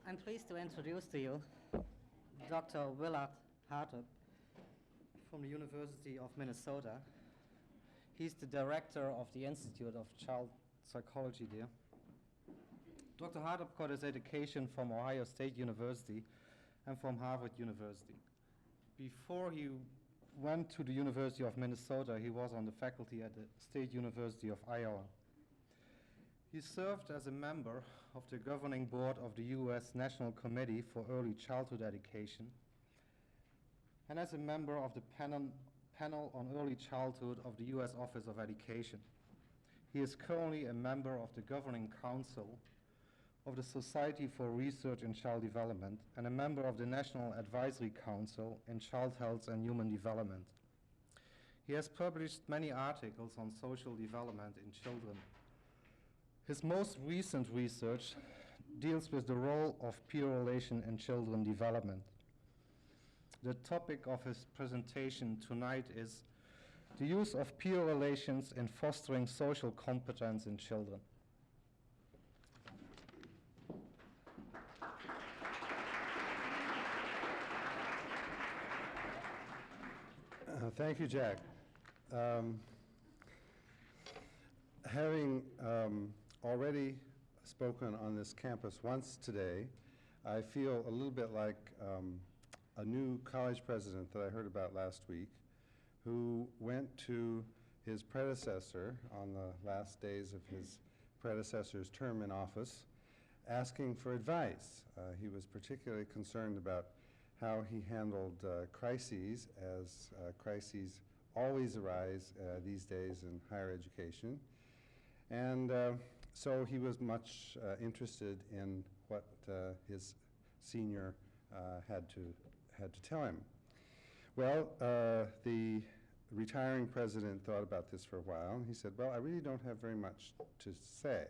I'm pleased to introduce to you Dr. Willard Hartop from the University of Minnesota. He's the director of the Institute of Child Psychology there. Dr. Hartop got his education from Ohio State University and from Harvard University. Before he went to the University of Minnesota, he was on the faculty at the State University of Iowa. He served as a member of the governing board of the U.S. National Committee for Early Childhood Education and as a member of the panel on early childhood of the U.S. Office of Education. He is currently a member of the governing council of the Society for Research in Child Development and a member of the National Advisory Council in Child Health and Human Development. He has published many articles on social development in children. His most recent research deals with the role of peer relation in children development. The topic of his presentation tonight is the use of peer relations in fostering social competence in children. Thank you, Jack. Having already spoken on this campus once today, I feel a little bit like a new college president that I heard about last week who went to his predecessor on the last days of his predecessor's term in office asking for advice. He was particularly concerned about how he handled crises, as crises always arise these days in higher education. And so he was much interested in what his senior had to tell him. Well, the retiring president thought about this for a while, and he said, well, I really don't have very much to say.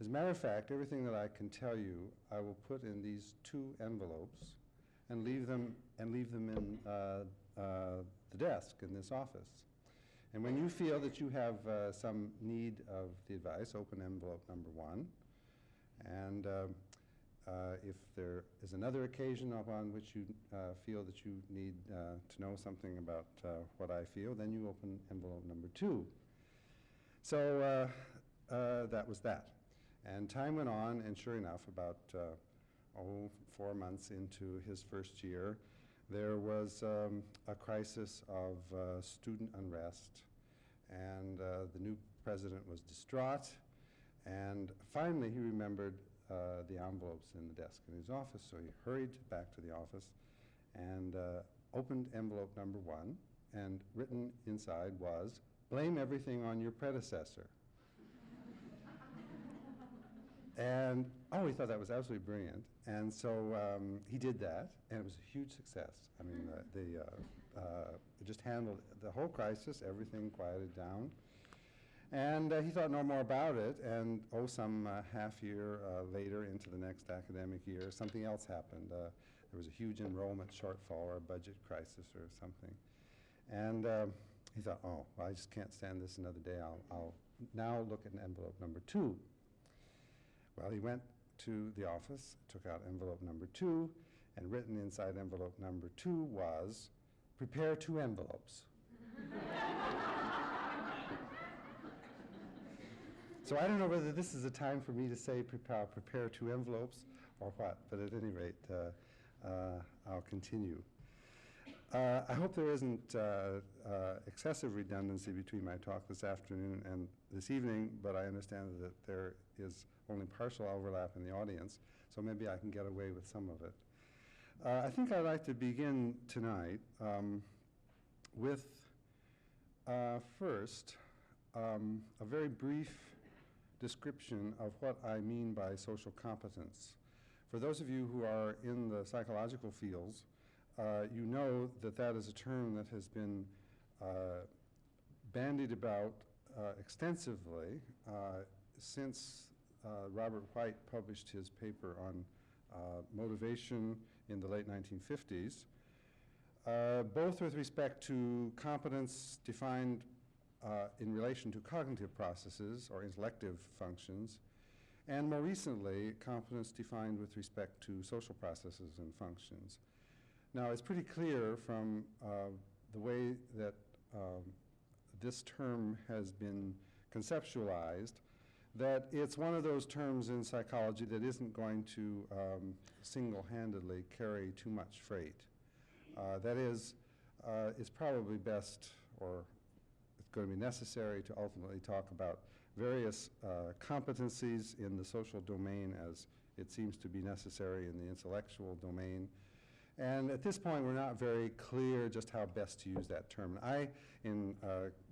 As a matter of fact, everything that I can tell you, I will put in these two envelopes and leave them in the desk in this office. And when you feel that you have some need of the advice, open envelope number 1. And if there is another occasion upon which you feel that you need to know something about what I feel, then you open envelope number 2. So that was that. And time went on, and sure enough, about 4 months into his first year, there was a crisis of student unrest, and the new president was distraught, and finally he remembered the envelopes in the desk in his office, so he hurried back to the office and opened envelope number 1, and written inside was, "Blame everything on your predecessor." And, he thought that was absolutely brilliant. And so he did that, and it was a huge success. I mean, it just handled the whole crisis, everything quieted down. And he thought no more about it, and some half year later into the next academic year, something else happened. There was a huge enrollment shortfall or a budget crisis or something. And he thought, well, I just can't stand this another day. I'll now look at envelope number 2. Well, he went to the office, took out envelope number 2, and written inside envelope number 2 was, "Prepare 2 envelopes." So I don't know whether this is a time for me to say prepare 2 envelopes or what, but at any rate, I'll continue. I hope there isn't excessive redundancy between my talk this afternoon and this evening, but I understand that there is only partial overlap in the audience, so maybe I can get away with some of it. I think I'd like to begin tonight with first a very brief description of what I mean by social competence. For those of you who are in the psychological fields, you know that that is a term that has been bandied about extensively since Robert White published his paper on motivation in the late 1950s, both with respect to competence defined in relation to cognitive processes or intellective functions, and more recently, competence defined with respect to social processes and functions. Now, it's pretty clear from the way that this term has been conceptualized that it's one of those terms in psychology that isn't going to single-handedly carry too much freight. That is, it's probably best, or it's going to be necessary to ultimately talk about various competencies in the social domain as it seems to be necessary in the intellectual domain. And at this point, we're not very clear just how best to use that term. I, in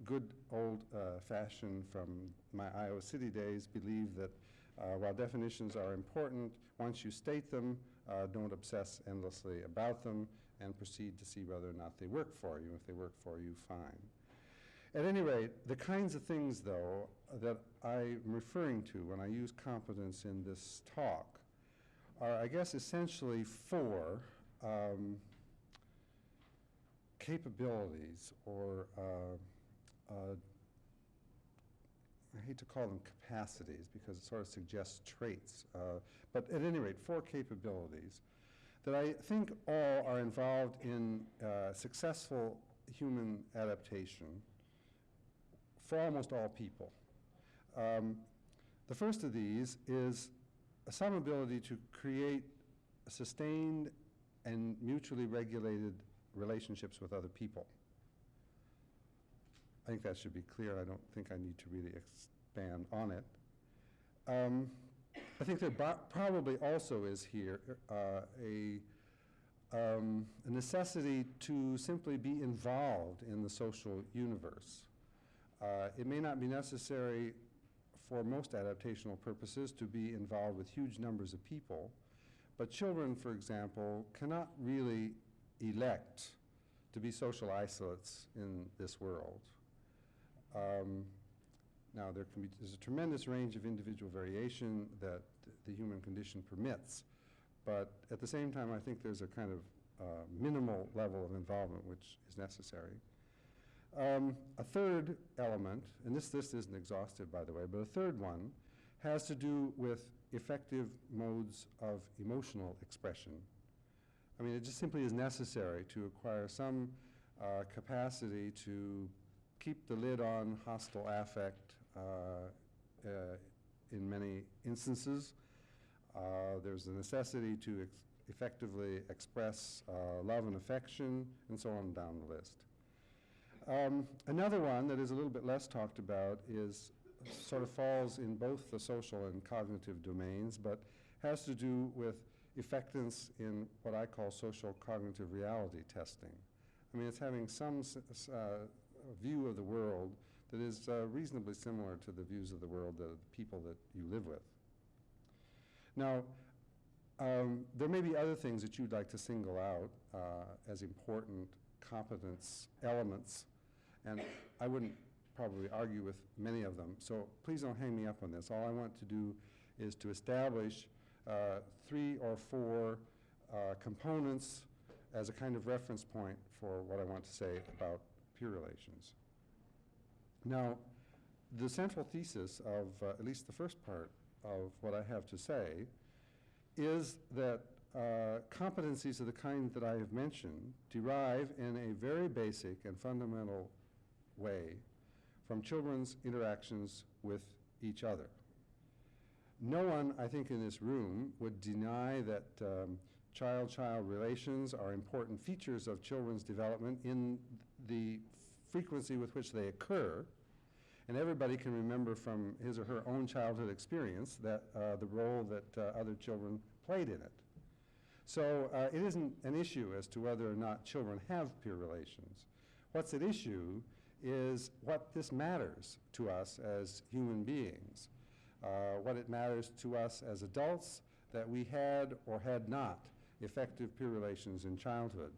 good old fashion from my Iowa City days, believe that while definitions are important, once you state them, don't obsess endlessly about them and proceed to see whether or not they work for you. If they work for you, fine. At any rate, the kinds of things, though, that I'm referring to when I use competence in this talk are, I guess, essentially four capabilities, or I hate to call them capacities because it sort of suggests traits, but at any rate, four capabilities that I think all are involved in successful human adaptation for almost all people. The first of these is some ability to create sustained and mutually regulated relationships with other people. I think that should be clear. I don't think I need to really expand on it. I think there probably also is here a necessity to simply be involved in the social universe. It may not be necessary for most adaptational purposes to be involved with huge numbers of people, but children, for example, cannot really elect to be social isolates in this world. Now, there's a tremendous range of individual variation that the human condition permits, but at the same time, I think there's a kind of minimal level of involvement which is necessary. A third element, and this isn't exhaustive, by the way, but a third one has to do with effective modes of emotional expression. I mean, it just simply is necessary to acquire some capacity to keep the lid on hostile affect in many instances. There's a necessity to effectively express love and affection, and so on down the list. Another one that is a little bit less talked about sort of falls in both the social and cognitive domains, but has to do with effectiveness in what I call social cognitive reality testing. I mean, it's having some view of the world that is reasonably similar to the views of the world of the people that you live with. Now, there may be other things that you'd like to single out as important competence elements, and I wouldn't probably argue with many of them, so please don't hang me up on this. All I want to do is to establish 3 or 4 components as a kind of reference point for what I want to say about peer relations. Now, the central thesis of at least the first part of what I have to say is that competencies of the kind that I have mentioned derive in a very basic and fundamental way from children's interactions with each other. No one, I think, in this room would deny that child-child relations are important features of children's development in the frequency with which they occur, and everybody can remember from his or her own childhood experience that the role that other children played in it. So it isn't an issue as to whether or not children have peer relations. What's at issue is what this matters to us as human beings, what it matters to us as adults that we had or had not effective peer relations in childhood.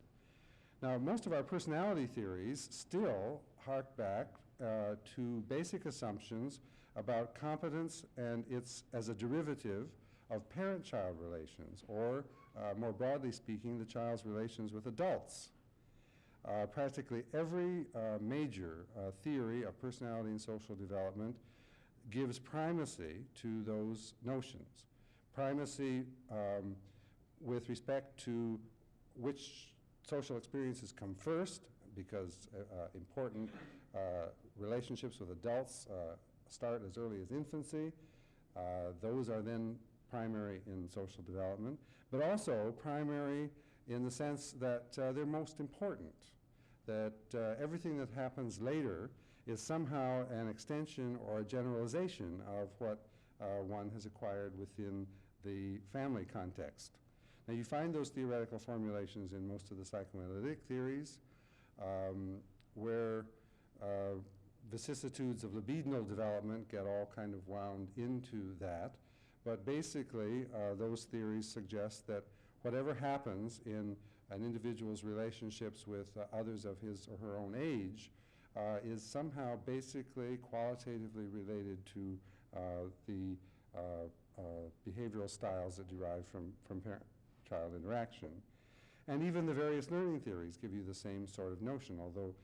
Now, most of our personality theories still hark back to basic assumptions about competence and its as a derivative of parent-child relations, or more broadly speaking, the child's relations with adults. Practically every major theory of personality and social development gives primacy to those notions. Primacy with respect to which social experiences come first, because important relationships with adults start as early as infancy. Those are then primary in social development, but also primary in the sense that they're most important, that everything that happens later is somehow an extension or a generalization of what one has acquired within the family context. Now, you find those theoretical formulations in most of the psychoanalytic theories, where vicissitudes of libidinal development get all kind of wound into that. But basically, those theories suggest that whatever happens in an individual's relationships with others of his or her own age is somehow basically qualitatively related to the behavioral styles that derive from parent-child interaction. And even the various learning theories give you the same sort of notion, although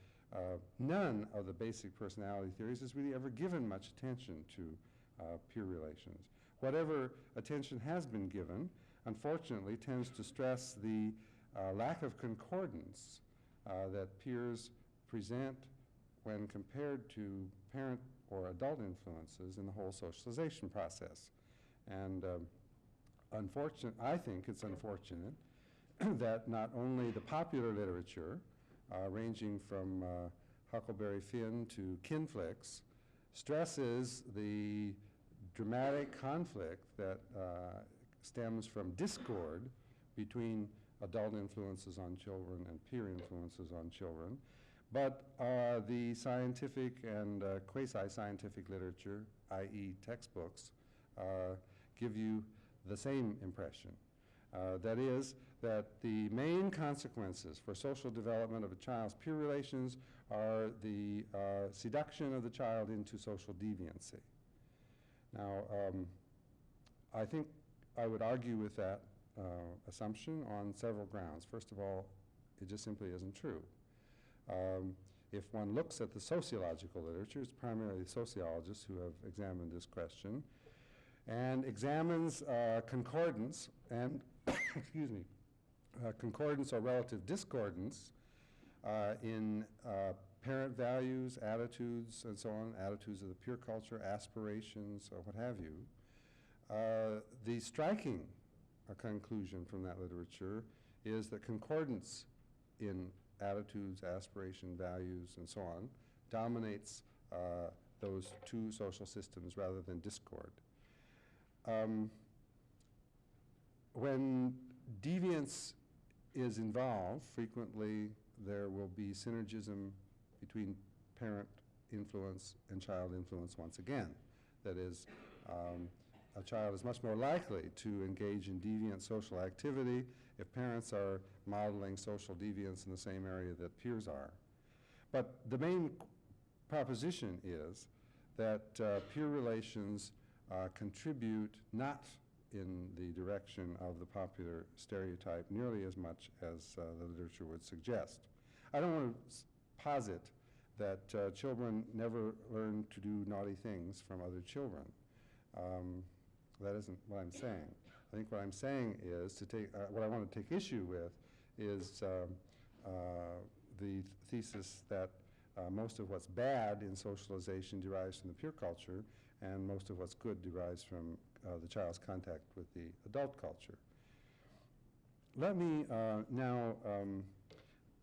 none of the basic personality theories has really ever given much attention to peer relations. Whatever attention has been given, unfortunately, tends to stress the lack of concordance that peers present when compared to parent or adult influences in the whole socialization process. And I think it's unfortunate that not only the popular literature, ranging from Huckleberry Finn to Kinflix, stresses the dramatic conflict that stems from discord between adult influences on children and peer influences on children. But the scientific and quasi-scientific literature, i.e. textbooks, give you the same impression. That is, that the main consequences for social development of a child's peer relations are the seduction of the child into social deviancy. Now, I think I would argue with that assumption on several grounds. First of all, it just simply isn't true. If one looks at the sociological literature, it's primarily sociologists who have examined this question, and examines concordance and, excuse me, concordance or relative discordance in parent values, attitudes, and so on, attitudes of the peer culture, aspirations, or what have you. The striking conclusion from that literature is that concordance in attitudes, aspiration, values, and so on dominates those two social systems rather than discord. When deviance is involved, frequently there will be synergism between parent influence and child influence once again. That is, a child is much more likely to engage in deviant social activity if parents are modeling social deviance in the same area that peers are. But the main proposition is that peer relations contribute not in the direction of the popular stereotype nearly as much as the literature would suggest. I don't want to posit that children never learn to do naughty things from other children. That isn't what I'm saying. I think what I'm saying is to take, what I want to take issue with is the thesis that most of what's bad in socialization derives from the peer culture, and most of what's good derives from the child's contact with the adult culture. Let me now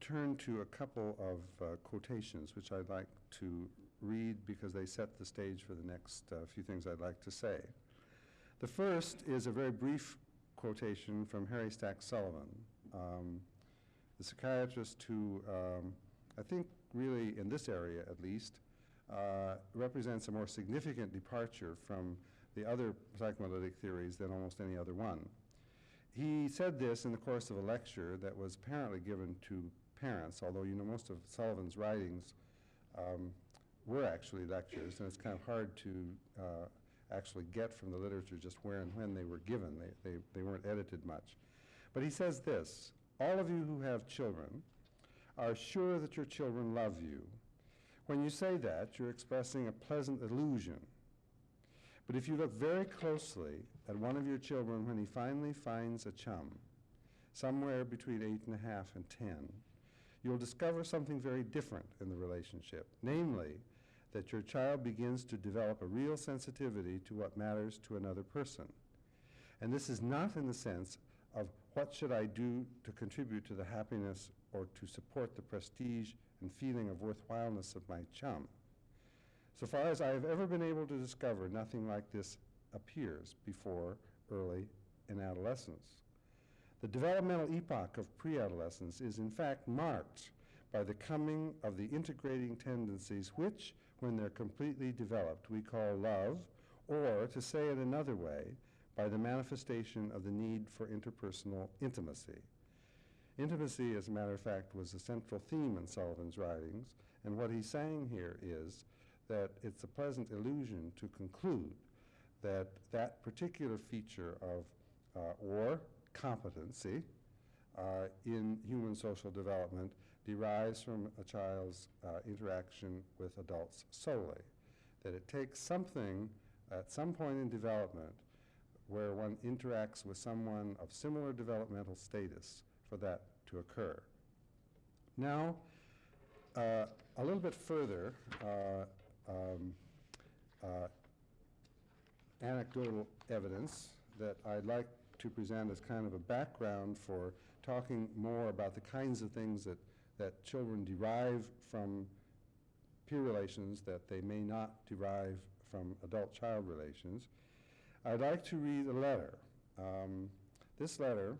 turn to a couple of quotations, which I'd like to read because they set the stage for the next few things I'd like to say. The first is a very brief quotation from Harry Stack Sullivan, the psychiatrist who I think really in this area at least represents a more significant departure from the other psychoanalytic theories than almost any other one. He said this in the course of a lecture that was apparently given to parents, although you know most of Sullivan's writings were actually lectures, and it's kind of hard to actually get from the literature just where and when they were given. They weren't edited much. But he says this: all of you who have children are sure that your children love you. When you say that, you're expressing a pleasant illusion. But if you look very closely at one of your children when he finally finds a chum, somewhere between 8.5 and 10, you'll discover something very different in the relationship, namely that your child begins to develop a real sensitivity to what matters to another person. And this is not in the sense of what should I do to contribute to the happiness or to support the prestige and feeling of worthwhileness of my chum. So far as I have ever been able to discover, nothing like this appears before early in adolescence. The developmental epoch of pre-adolescence is in fact marked by the coming of the integrating tendencies which, when they're completely developed, we call love, or, to say it another way, by the manifestation of the need for interpersonal intimacy. Intimacy, as a matter of fact, was a central theme in Sullivan's writings, and what he's saying here is that it's a pleasant illusion to conclude that that particular feature of or competency in human social development derives from a child's interaction with adults solely. That it takes something at some point in development where one interacts with someone of similar developmental status for that to occur. Now, a little bit further, anecdotal evidence that I'd like to present as kind of a background for talking more about the kinds of things that children derive from peer relations that they may not derive from adult-child relations. I'd like to read a letter. This letter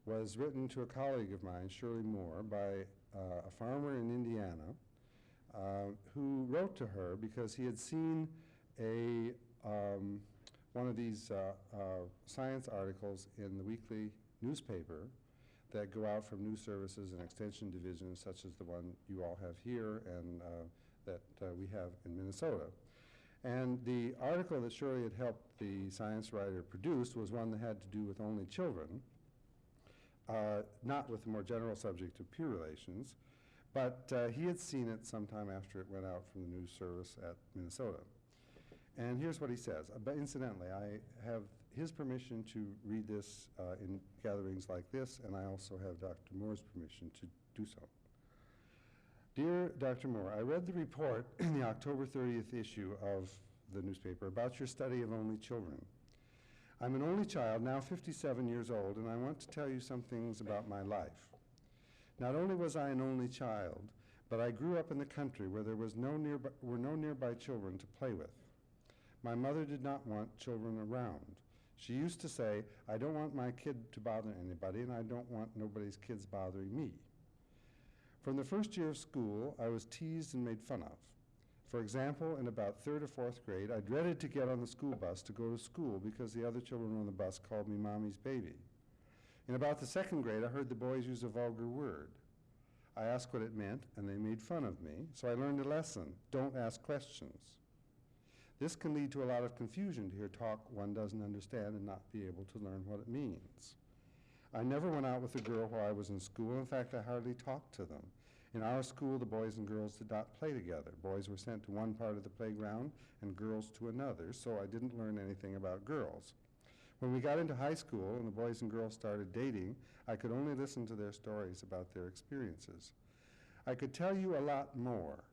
was written to a colleague of mine, Shirley Moore, by a farmer in Indiana who wrote to her because he had seen one of these science articles in the weekly newspaper that go out from news services and extension divisions such as the one you all have here and that we have in Minnesota. And the article that Shirley had helped the science writer produce was one that had to do with only children, not with the more general subject of peer relations, but he had seen it sometime after it went out from the news service at Minnesota. And here's what he says. But incidentally, I have his permission to read this in gatherings like this, and I also have Dr. Moore's permission to do so. Dear Dr. Moore, I read the report in the October 30th issue of the newspaper about your study of only children. I'm an only child, now 57 years old, and I want to tell you some things about my life. Not only was I an only child, but I grew up in the country where there were no nearby children to play with. My mother did not want children around. She used to say, I don't want my kid to bother anybody, and I don't want nobody's kids bothering me. From the first year of school, I was teased and made fun of. For example, in about 3rd or 4th grade, I dreaded to get on the school bus to go to school because the other children on the bus called me Mommy's baby. In about the 2nd grade, I heard the boys use a vulgar word. I asked what it meant, and they made fun of me, so I learned a lesson: don't ask questions. This can lead to a lot of confusion to hear talk one doesn't understand and not be able to learn what it means. I never went out with a girl while I was in school. In fact, I hardly talked to them. In our school, the boys and girls did not play together. Boys were sent to one part of the playground and girls to another, so I didn't learn anything about girls. When we got into high school and the boys and girls started dating, I could only listen to their stories about their experiences. I could tell you a lot more,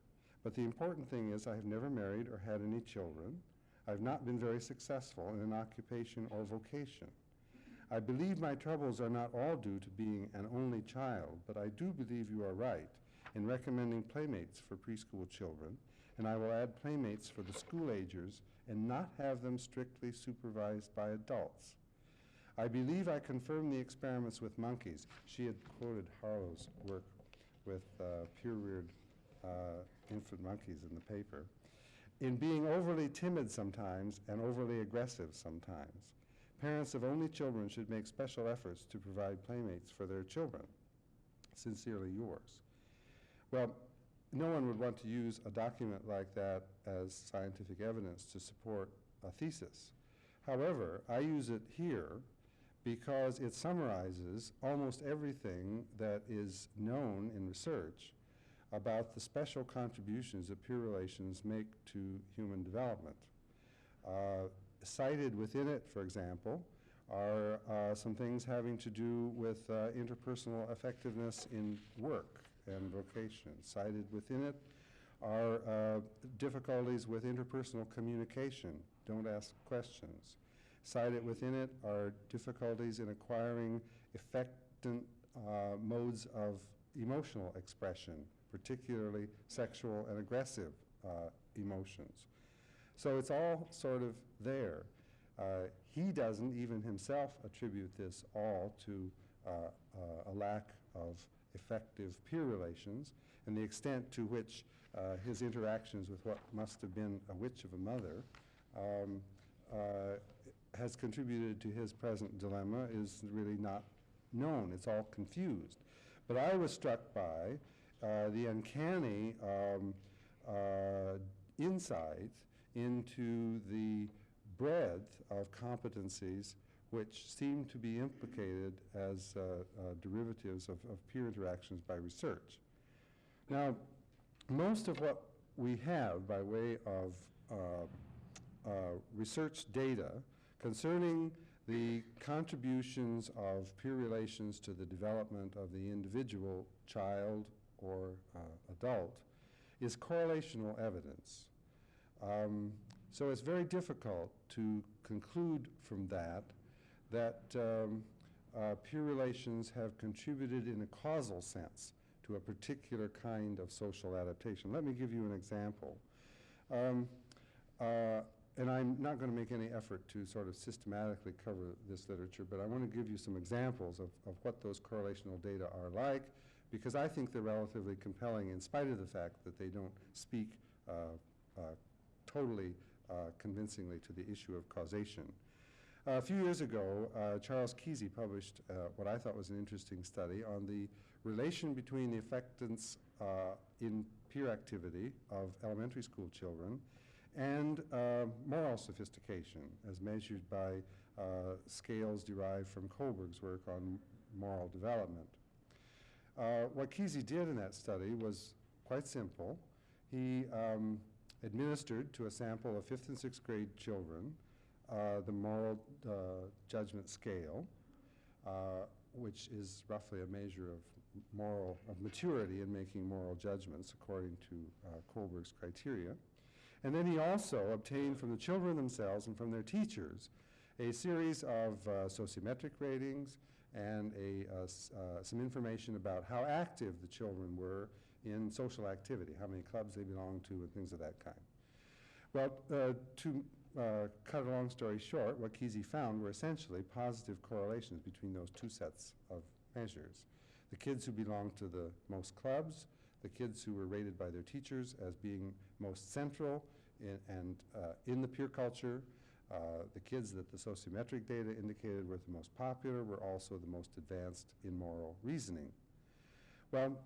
but the important thing is I have never married or had any children. I've not been very successful in an occupation or vocation. I believe my troubles are not all due to being an only child, but I do believe you are right in recommending playmates for preschool children, and I will add playmates for the school-agers and not have them strictly supervised by adults. I believe I confirmed the experiments with monkeys. She had quoted Harlow's work with peer-reared infant monkeys in the paper, in being overly timid sometimes and overly aggressive sometimes. Parents of only children should make special efforts to provide playmates for their children. Sincerely yours. Well, no one would want to use a document like that as scientific evidence to support a thesis. However, I use it here because it summarizes almost everything that is known in research about the special contributions that peer relations make to human development. cited within it, for example, are some things having to do with interpersonal effectiveness in work and vocation. Cited within it are difficulties with interpersonal communication. Don't ask questions. Cited within it are difficulties in acquiring effective modes of emotional expression, particularly sexual and aggressive emotions. So it's all sort of there. He doesn't even himself attribute this all to a lack of effective peer relations, and the extent to which his interactions with what must have been a witch of a mother has contributed to his present dilemma is really not known. It's all confused. But I was struck by the uncanny insight into the breadth of competencies which seem to be implicated as derivatives of peer interactions by research. Now, most of what we have by way of research data concerning the contributions of peer relations to the development of the individual child or adult is correlational evidence. So it's very difficult to conclude from that peer relations have contributed in a causal sense to a particular kind of social adaptation. Let me give you an example. And I'm not going to make any effort to sort of systematically cover this literature, but I want to give you some examples of what those correlational data are like, because I think they're relatively compelling in spite of the fact that they don't speak totally convincingly to the issue of causation. A few years ago, Charles Kesey published what I thought was an interesting study on the relation between the affectance in peer activity of elementary school children and moral sophistication as measured by scales derived from Kohlberg's work on moral development. What Kesey did in that study was quite simple. He administered to a sample of 5th and 6th grade children the moral judgment scale, which is roughly a measure of maturity in making moral judgments according to Kohlberg's criteria. And then he also obtained from the children themselves and from their teachers a series of sociometric ratings and some information about how active the children were in social activity, how many clubs they belonged to, and things of that kind. Well, to cut a long story short, what Kesey found were essentially positive correlations between those two sets of measures. The kids who belonged to the most clubs, the kids who were rated by their teachers as being most central in the peer culture, the kids that the sociometric data indicated were the most popular were also the most advanced in moral reasoning. Well,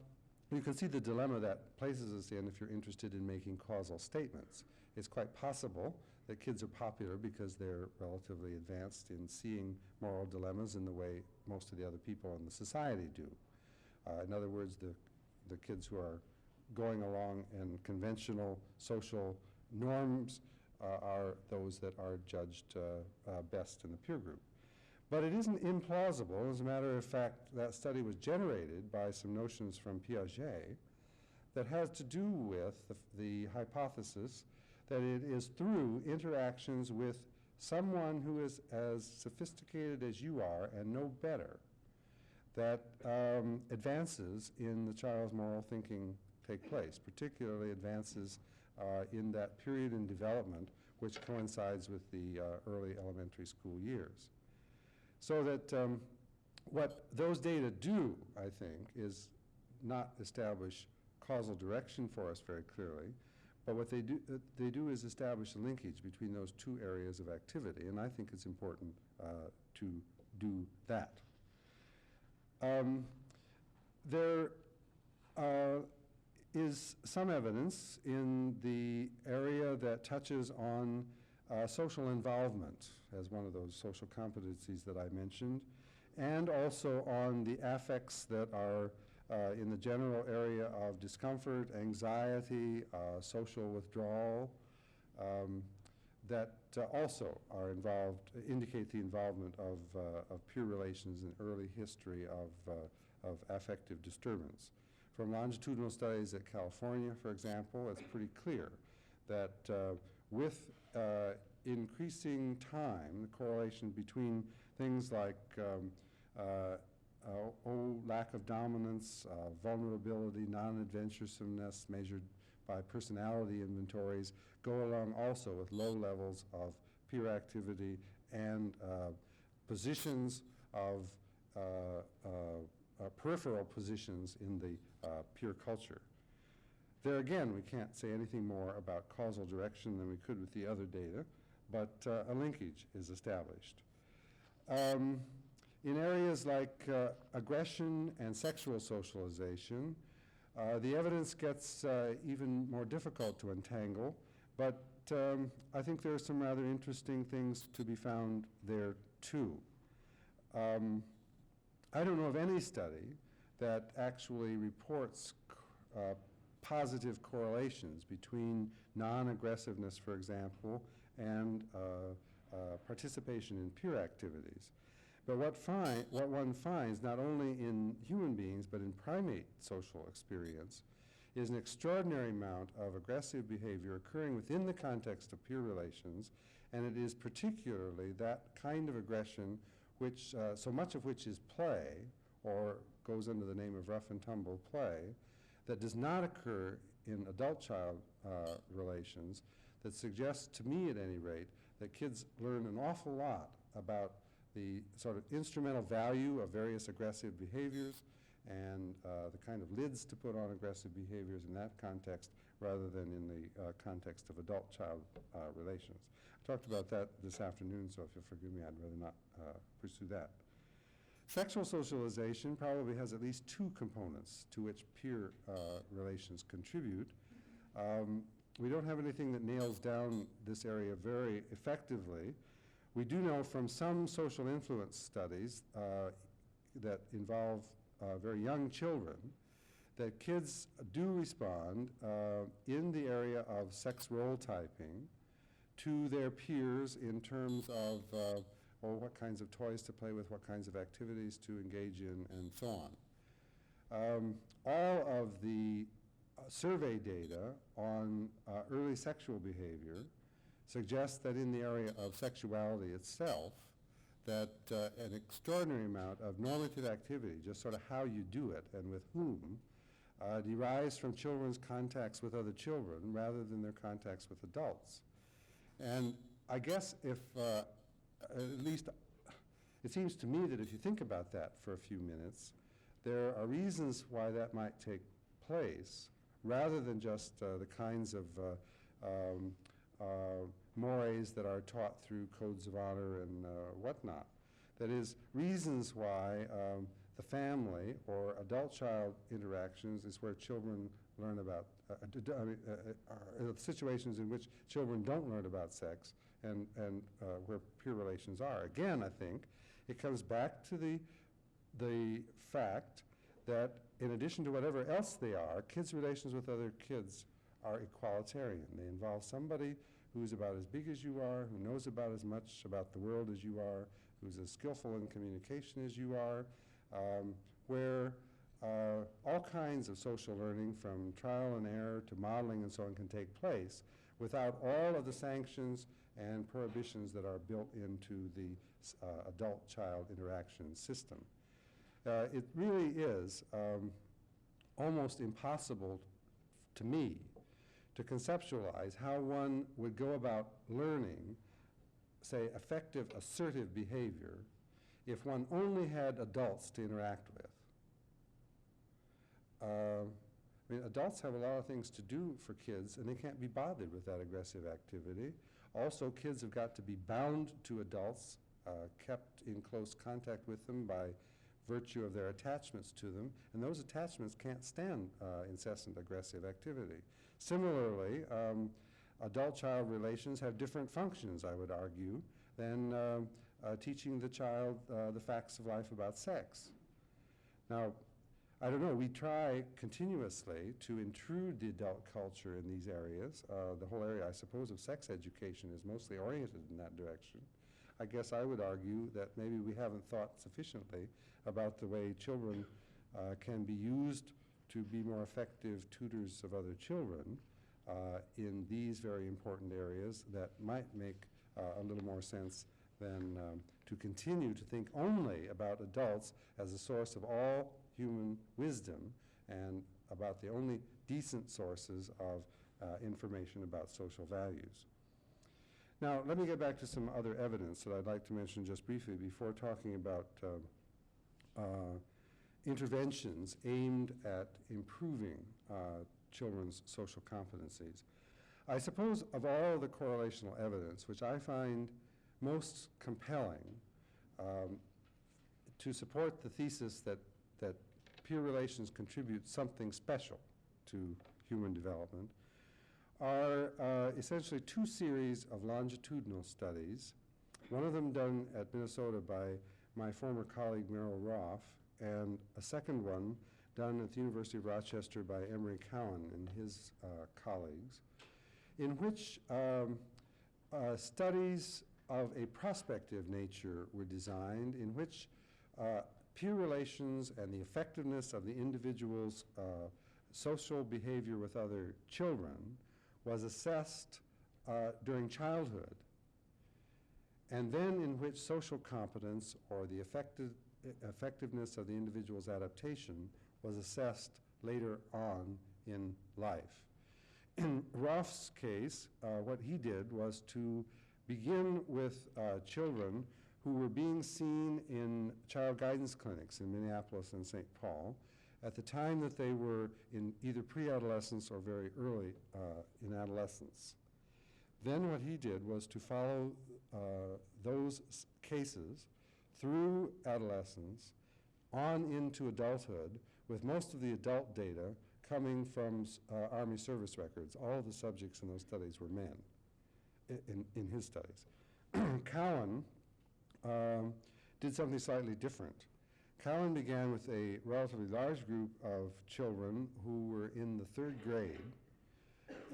you can see the dilemma that places us in if you're interested in making causal statements. It's quite possible that kids are popular because they're relatively advanced in seeing moral dilemmas in the way most of the other people in the society do. In other words, the kids who are going along in conventional social norms are those that are judged best in the peer group. But it isn't implausible. As a matter of fact, that study was generated by some notions from Piaget that has to do with the hypothesis that it is through interactions with someone who is as sophisticated as you are and no better that advances in the child's moral thinking take place, particularly advances in that period in development which coincides with the early elementary school years. So that what those data do, I think, is not establish causal direction for us very clearly, but what they do is establish a linkage between those two areas of activity, and I think it's important to do that. There is some evidence in the area that touches on social involvement as one of those social competencies that I mentioned, and also on the affects that are in the general area of discomfort, anxiety, social withdrawal, that also are involved, indicate the involvement of peer relations in early history of affective disturbance. From longitudinal studies at California, for example, it's pretty clear that with increasing time, the correlation between things like lack of dominance, vulnerability, non-adventuresomeness measured by personality inventories go along also with low levels of peer activity and positions of peripheral positions in the peer culture. There again, we can't say anything more about causal direction than we could with the other data, but a linkage is established. In areas like aggression and sexual socialization, the evidence gets even more difficult to untangle, but I think there are some rather interesting things to be found there too. I don't know of any study that actually reports positive correlations between non-aggressiveness, for example, and participation in peer activities. But what one finds, not only in human beings, but in primate social experience, is an extraordinary amount of aggressive behavior occurring within the context of peer relations, and it is particularly that kind of aggression which, so much of which is play, or goes under the name of rough and tumble play, that does not occur in adult-child relations, that suggests, to me at any rate, that kids learn an awful lot about the sort of instrumental value of various aggressive behaviors and the kind of lids to put on aggressive behaviors in that context rather than in the context of adult-child relations. I talked about that this afternoon, so if you'll forgive me, I'd rather not pursue that. Sexual socialization probably has at least two components to which peer relations contribute. We don't have anything that nails down this area very effectively. We do know from some social influence studies that involve very young children that kids do respond in the area of sex role typing to their peers in terms of what kinds of toys to play with, what kinds of activities to engage in, and so on. All of the survey data on early sexual behavior suggests that in the area of sexuality itself, that an extraordinary amount of normative activity, just sort of how you do it and with whom, derives from children's contacts with other children rather than their contacts with adults. And I guess if, at least it seems to me that if you think about that for a few minutes, there are reasons why that might take place rather than just the kinds of mores that are taught through codes of honor and whatnot. That is, reasons why the family or adult-child interactions is where children learn about, situations in which children don't learn about sex and where peer relations are. Again, I think it comes back to the fact that in addition to whatever else they are, kids' relations with other kids are equalitarian. They involve somebody who's about as big as you are, who knows about as much about the world as you are, who's as skillful in communication as you are, where all kinds of social learning from trial and error to modeling and so on can take place without all of the sanctions and prohibitions that are built into the adult-child interaction system. It really is almost impossible to me to conceptualize how one would go about learning, say, effective assertive behavior if one only had adults to interact with. I mean, adults have a lot of things to do for kids, and they can't be bothered with that aggressive activity. Also, kids have got to be bound to adults, kept in close contact with them by virtue of their attachments to them, and those attachments can't stand incessant aggressive activity. Similarly, adult-child relations have different functions, I would argue, than teaching the child the facts of life about sex. Now, I don't know, we try continuously to intrude the adult culture in these areas. The whole area, I suppose, of sex education is mostly oriented in that direction. I guess I would argue that maybe we haven't thought sufficiently about the way children can be used to be more effective tutors of other children in these very important areas that might make a little more sense than to continue to think only about adults as a source of all human wisdom and about the only decent sources of information about social values. Now, let me get back to some other evidence that I'd like to mention just briefly before talking about interventions aimed at improving children's social competencies. I suppose of all the correlational evidence, which I find most compelling to support the thesis that peer relations contribute something special to human development, are essentially two series of longitudinal studies, one of them done at Minnesota by my former colleague Merrill Roth, and a second one done at the University of Rochester by Emery Cowan and his colleagues, in which studies of a prospective nature were designed, in which peer relations and the effectiveness of the individual's social behavior with other children was assessed during childhood, and then in which social competence or the effectiveness of the individual's adaptation was assessed later on in life. In Roth's case, what he did was to begin with children who were being seen in child guidance clinics in Minneapolis and St. Paul at the time that they were in either pre-adolescence or very early in adolescence. Then what he did was to follow those cases through adolescence on into adulthood, with most of the adult data coming from Army service records. All of the subjects in those studies were men, in his studies. Cowan did something slightly different. Cowan began with a relatively large group of children who were in the 3rd grade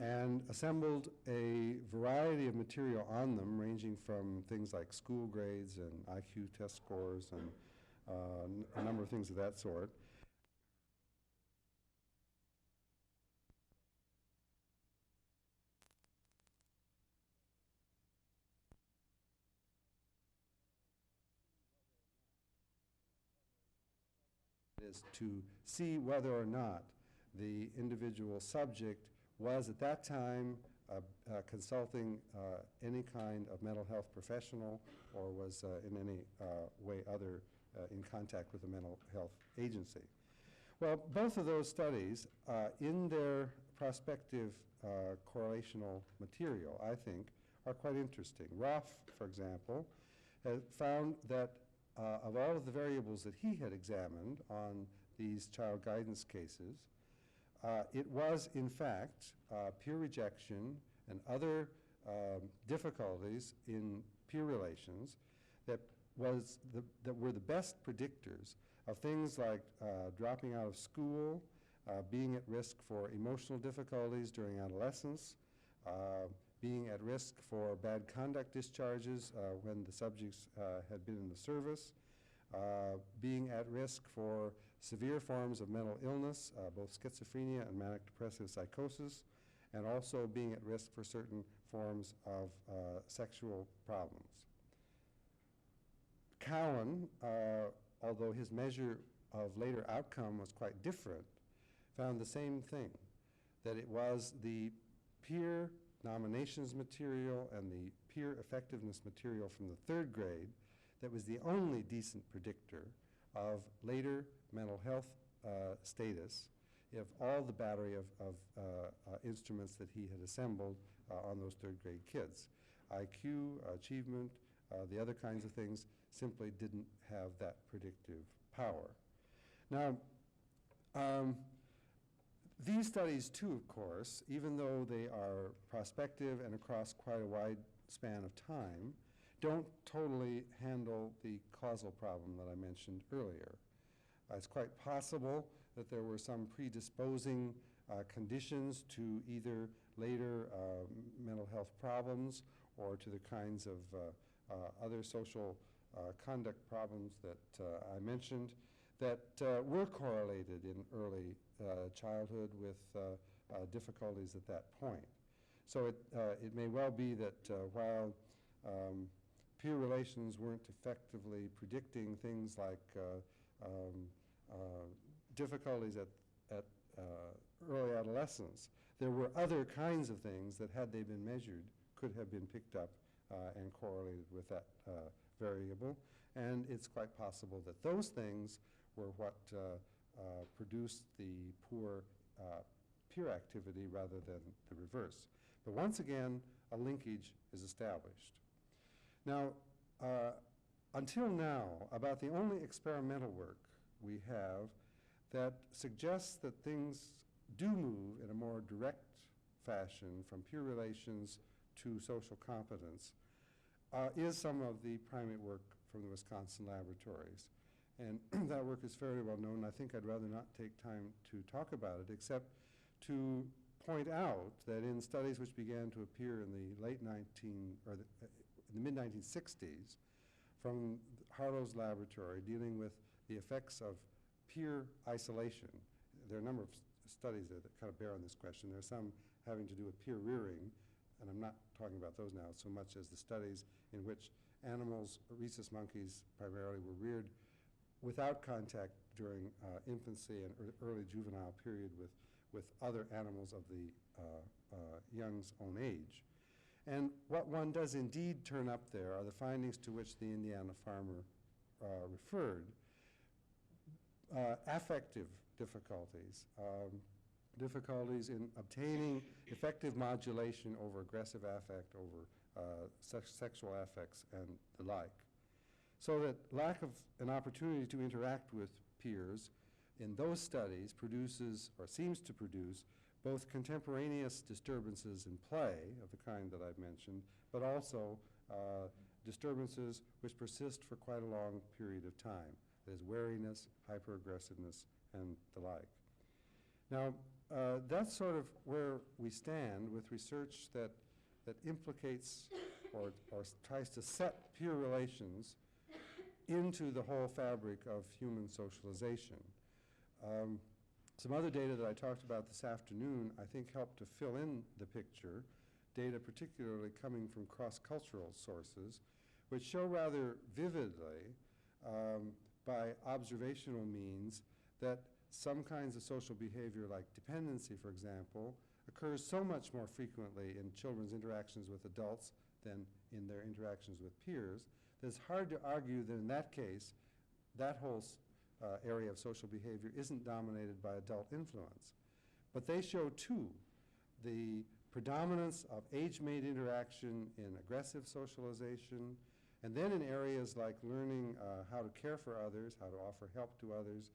and assembled a variety of material on them, ranging from things like school grades and IQ test scores and a number of things of that sort. Is to see whether or not the individual subject was at that time consulting any kind of mental health professional or was in any way other in contact with a mental health agency. Well, both of those studies, in their prospective correlational material, I think, are quite interesting. Roth, for example, has found that of all of the variables that he had examined on these child guidance cases, it was, in fact, peer rejection and other difficulties in peer relations that were the best predictors of things like dropping out of school, being at risk for emotional difficulties during adolescence, being at risk for bad conduct discharges when the subjects had been in the service, being at risk for severe forms of mental illness, both schizophrenia and manic depressive psychosis, and also being at risk for certain forms of sexual problems. Cowan, although his measure of later outcome was quite different, found the same thing, that it was the peer nominations material and the peer effectiveness material from the 3rd grade that was the only decent predictor of later mental health status of all the battery of instruments that he had assembled on those 3rd grade kids. IQ, achievement, the other kinds of things simply didn't have that predictive power. Now, these studies too, of course, even though they are prospective and across quite a wide span of time, don't totally handle the causal problem that I mentioned earlier. It's quite possible that there were some predisposing conditions to either later mental health problems or to the kinds of other social conduct problems that I mentioned that were correlated in early childhood with difficulties at that point. So it may well be that while peer relations weren't effectively predicting things like difficulties at early adolescence, there were other kinds of things that, had they been measured, could have been picked up and correlated with that variable. And it's quite possible that those things were what produced the poor peer activity rather than the reverse. But once again, a linkage is established. Now, until now, about the only experimental work we have that suggests that things do move in a more direct fashion from peer relations to social competence is some of the primate work from the Wisconsin laboratories. And that work is fairly well known. I think I'd rather not take time to talk about it, except to point out that in studies which began to appear in the mid-1960s from Harlow's laboratory dealing with the effects of peer isolation. There are a number of studies that kind of bear on this question. There are some having to do with peer rearing, and I'm not talking about those now so much as the studies in which animals, rhesus monkeys primarily, were reared without contact during infancy and early juvenile period with other animals of the young's own age. And what one does indeed turn up there are the findings to which the Indiana farmer referred. Affective difficulties, difficulties in obtaining effective modulation over aggressive affect, over sexual affects, and the like. So that lack of an opportunity to interact with peers in those studies produces, or seems to produce, both contemporaneous disturbances in play of the kind that I've mentioned, but also disturbances which persist for quite a long period of time. There's wariness, hyperaggressiveness, and the like. Now, that's sort of where we stand with research that implicates or tries to set peer relations into the whole fabric of human socialization. Some other data that I talked about this afternoon, I think, helped to fill in the picture, data particularly coming from cross-cultural sources, which show rather vividly by observational means that some kinds of social behavior, like dependency, for example, occurs so much more frequently in children's interactions with adults than in their interactions with peers, that it's hard to argue that in that case, that whole area of social behavior isn't dominated by adult influence. But they show, too, the predominance of age-mate interaction in aggressive socialization, and then in areas like learning how to care for others, how to offer help to others,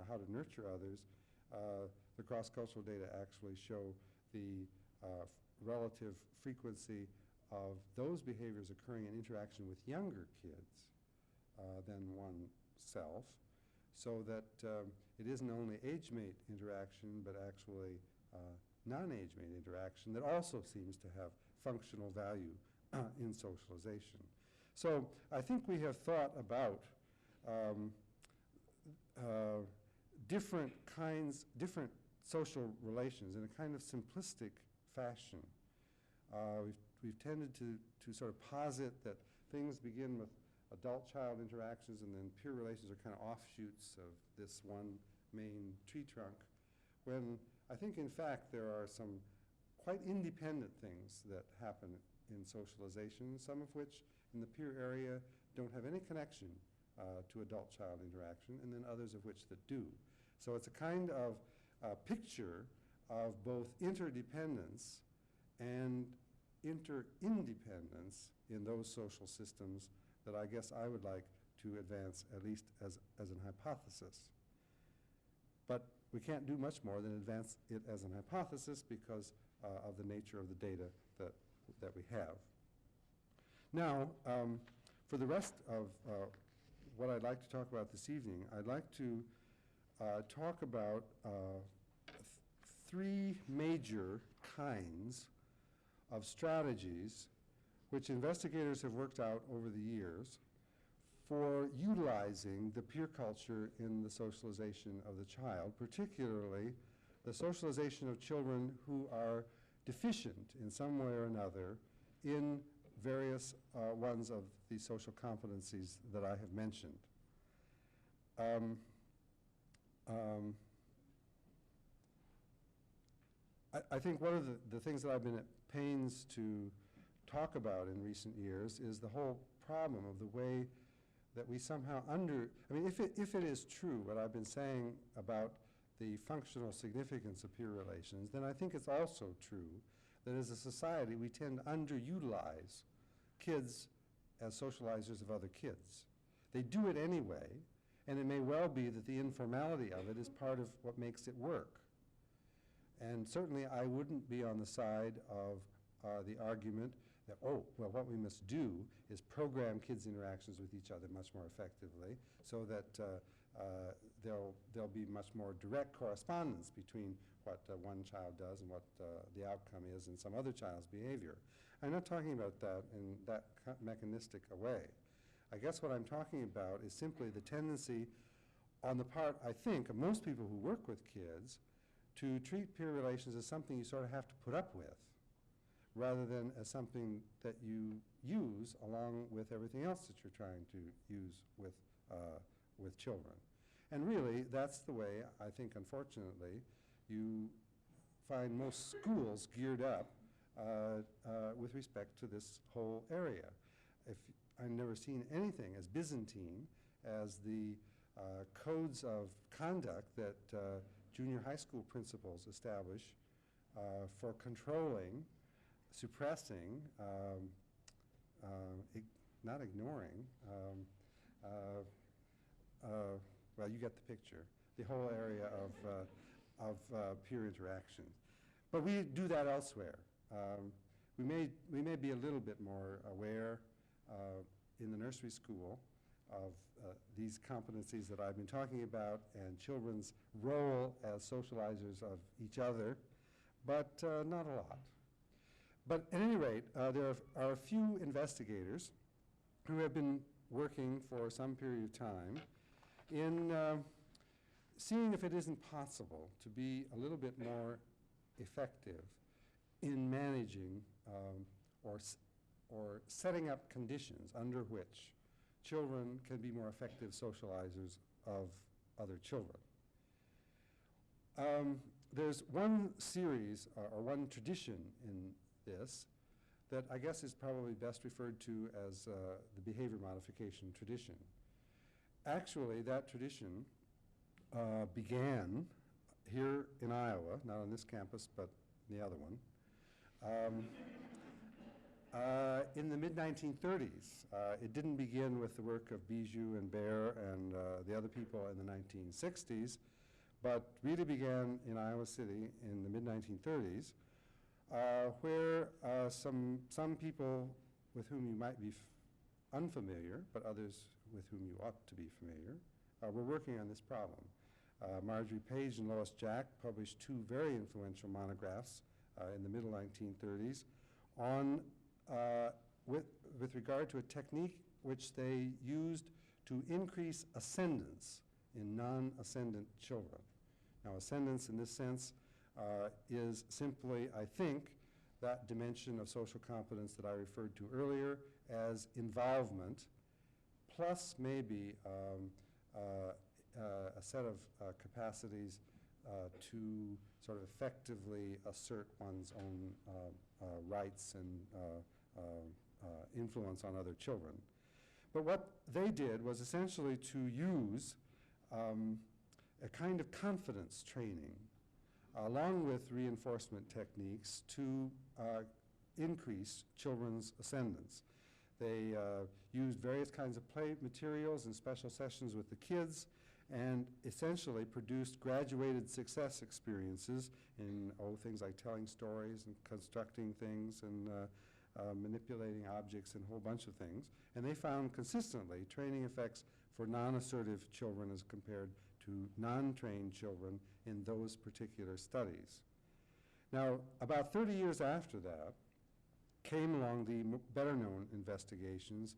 how to nurture others. The cross-cultural data actually show the relative frequency of those behaviors occurring in interaction with younger kids than oneself, so that it isn't only age-mate interaction, but actually non-age-mate interaction that also seems to have functional value in socialization. So I think we have thought about different social relations in a kind of simplistic fashion. We've tended to sort of posit that things begin with adult-child interactions and then peer relations are kind of offshoots of this one main tree trunk, when I think, in fact, there are some quite independent things that happen in socialization, some of which in the peer area don't have any connection to adult-child interaction, and then others of which that do. So it's a kind of picture of both interdependence and inter-independence in those social systems that I guess I would like to advance, at least as an hypothesis. But we can't do much more than advance it as an hypothesis because of the nature of the data that we have. Now, for the rest of what I'd like to talk about this evening, I'd like to talk about three major kinds of strategies which investigators have worked out over the years for utilizing the peer culture in the socialization of the child, particularly the socialization of children who are deficient in some way or another in various ones of the social competencies that I have mentioned. I think one of the things that I've been at pains to talk about in recent years is the whole problem of the way that we somehow if it is true what I've been saying about the functional significance of peer relations, then I think it's also true that as a society we tend to underutilize kids as socializers of other kids. They do it anyway, and it may well be that the informality of it is part of what makes it work. And certainly I wouldn't be on the side of the argument that, oh, well, what we must do is program kids' interactions with each other much more effectively so that there'll be much more direct correspondence between what one child does and what the outcome is in some other child's behavior. I'm not talking about that in that mechanistic a way. I guess what I'm talking about is simply the tendency on the part, I think, of most people who work with kids to treat peer relations as something you sort of have to put up with, rather than as something that you use along with everything else that you're trying to use with children. And really, that's the way, I think, unfortunately, you find most schools geared up with respect to this whole area. I've never seen anything as Byzantine as the codes of conduct that junior high school principals establish for controlling, suppressing, not ignoring, well, you get the picture, the whole area of peer interaction. But we do that elsewhere. We may be a little bit more aware in the nursery school of these competencies that I've been talking about and children's role as socializers of each other, but not a lot. But at any rate, there are a few investigators who have been working for some period of time in seeing if it isn't possible to be a little bit more effective in managing or setting up conditions under which children can be more effective socializers of other children. There's one series or one tradition in this that I guess is probably best referred to as the behavior modification tradition. Actually, that tradition began here in Iowa, not on this campus, but the other one, in the mid-1930s. It didn't begin with the work of Bijou and Baer and the other people in the 1960s, but really began in Iowa City in the mid-1930s, where some people with whom you might be unfamiliar, but others with whom you ought to be familiar, were working on this problem. Marjorie Page and Lois Jack published two very influential monographs in the middle 1930s on with regard to a technique which they used to increase ascendance in non-ascendant children. Now, ascendance in this sense is simply, I think, that dimension of social competence that I referred to earlier as involvement, plus maybe a set of capacities to sort of effectively assert one's own rights and influence on other children. But what they did was essentially to use a kind of confidence training along with reinforcement techniques to increase children's ascendance. They used various kinds of play materials and special sessions with the kids and essentially produced graduated success experiences in things like telling stories and constructing things and manipulating objects and a whole bunch of things. And they found consistently training effects for non-assertive children as compared to non-trained children in those particular studies. Now, about 30 years after that, came along the better-known investigations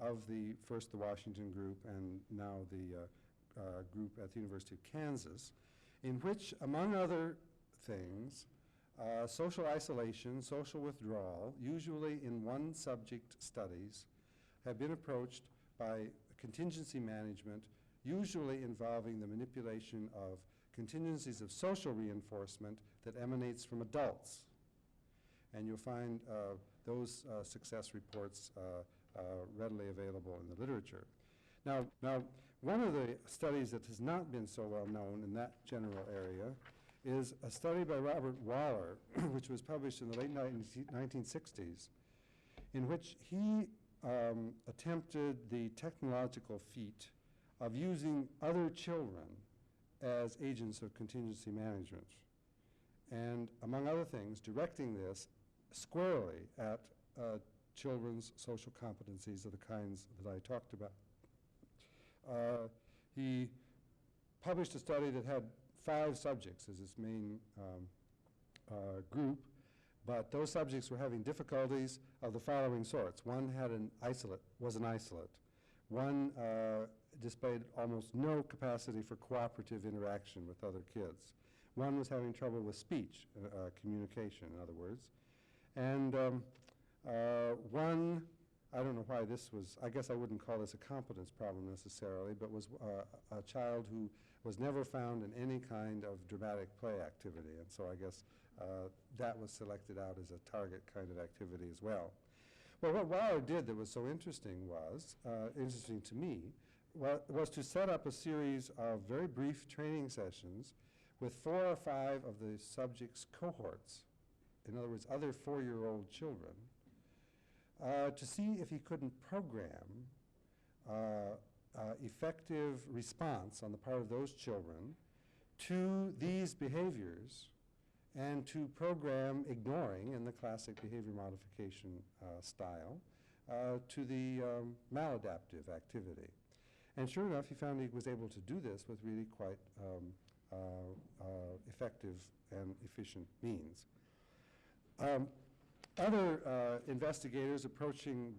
of first the Washington group and now the group at the University of Kansas, in which, among other things, social isolation, social withdrawal, usually in one subject studies, have been approached by contingency management, usually involving the manipulation of contingencies of social reinforcement that emanates from adults. And you'll find those success reports readily available in the literature. Now, one of the studies that has not been so well known in that general area is a study by Robert Waller, which was published in the late 1960s, in which he attempted the technological feat of using other children as agents of contingency management. And among other things, directing this squarely at children's social competencies of the kinds that I talked about. He published a study that had 5 subjects as its main group, but those subjects were having difficulties of the following sorts. One was an isolate. One displayed almost no capacity for cooperative interaction with other kids. One was having trouble with speech, communication, in other words. And one, I don't know why this was, I guess I wouldn't call this a competence problem necessarily, but was a child who was never found in any kind of dramatic play activity. And so I guess that was selected out as a target kind of activity as well. Well, what Waller did that was so interesting was, interesting to me, was to set up a series of very brief training sessions with 4 or 5 of the subject's cohorts, in other words, other 4-year-old children, to see if he couldn't program effective response on the part of those children to these behaviors and to program ignoring, in the classic behavior modification style, to the maladaptive activity. And sure enough, he found he was able to do this with really quite effective and efficient means. Other investigators approaching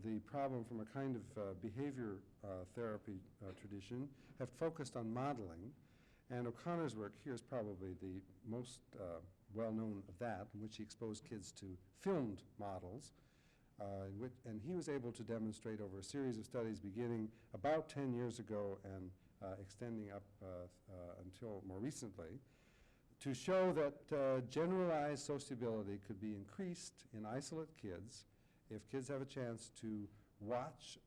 the problem from a kind of behavior therapy tradition have focused on modeling, and O'Connor's work here is probably the most well-known of that, in which he exposed kids to filmed models, and he was able to demonstrate over a series of studies beginning about 10 years ago and extending up until more recently, to show that generalized sociability could be increased in isolate kids if kids have a chance to watch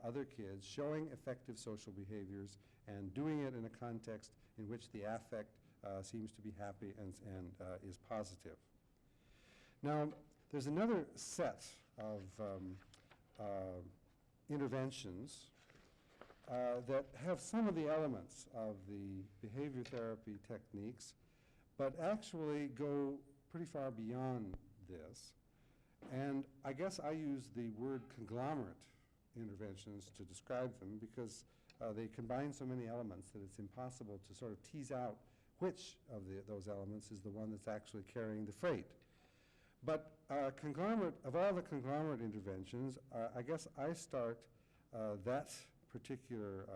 other kids showing effective social behaviors and doing it in a context in which the affect seems to be happy and is positive. Now, there's another set of interventions that have some of the elements of the behavior therapy techniques, but actually go pretty far beyond this. And I guess I use the word conglomerate interventions to describe them because they combine so many elements that it's impossible to sort of tease out which of those elements is the one that's actually carrying the freight. But conglomerate, of all the conglomerate interventions, I guess I start that particular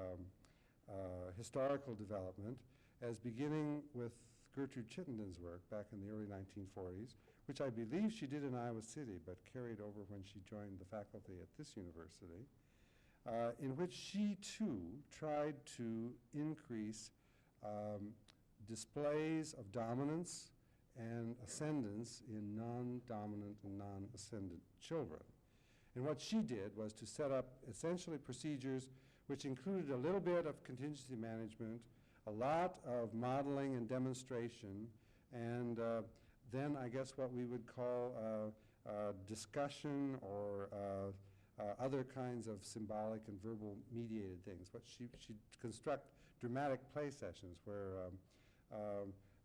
historical development as beginning with Gertrude Chittenden's work back in the early 1940s, which I believe she did in Iowa City, but carried over when she joined the faculty at this university, in which she too tried to increase displays of dominance and ascendance in non-dominant and non-ascendant children. And what she did was to set up essentially procedures which included a little bit of contingency management, a lot of modeling and demonstration, and then I guess what we would call discussion or other kinds of symbolic and verbal mediated things. But she'd construct dramatic play sessions where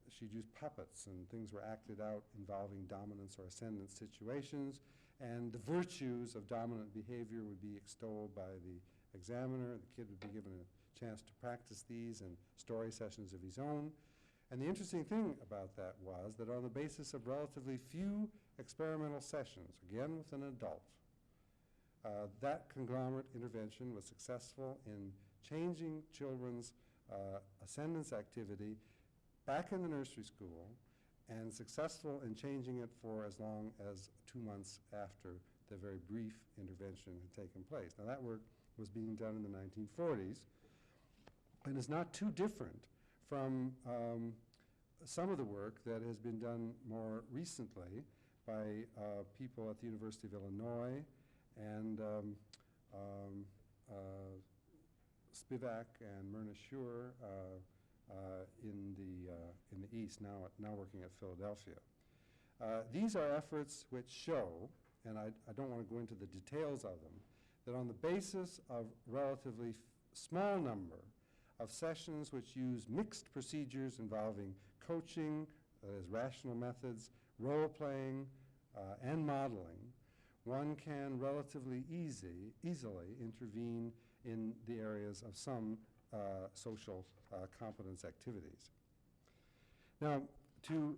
she'd use puppets and things were acted out involving dominance or ascendant situations, and the virtues of dominant behavior would be extolled by the examiner. The kid would be given a chance to practice these in story sessions of his own. And the interesting thing about that was that on the basis of relatively few experimental sessions, again with an adult, that conglomerate intervention was successful in changing children's ascendance activity back in the nursery school, and successful in changing it for as long as 2 months after the very brief intervention had taken place. Now that work was being done in the 1940s, and is not too different from some of the work that has been done more recently by people at the University of Illinois and Spivak and Myrna Schur in the East, now working at Philadelphia. These are efforts which show, and I don't want to go into the details of them, that on the basis of relatively small number of sessions which use mixed procedures involving coaching, as rational methods, role-playing, and modeling, one can relatively easily intervene in the areas of some social competence activities. Now, to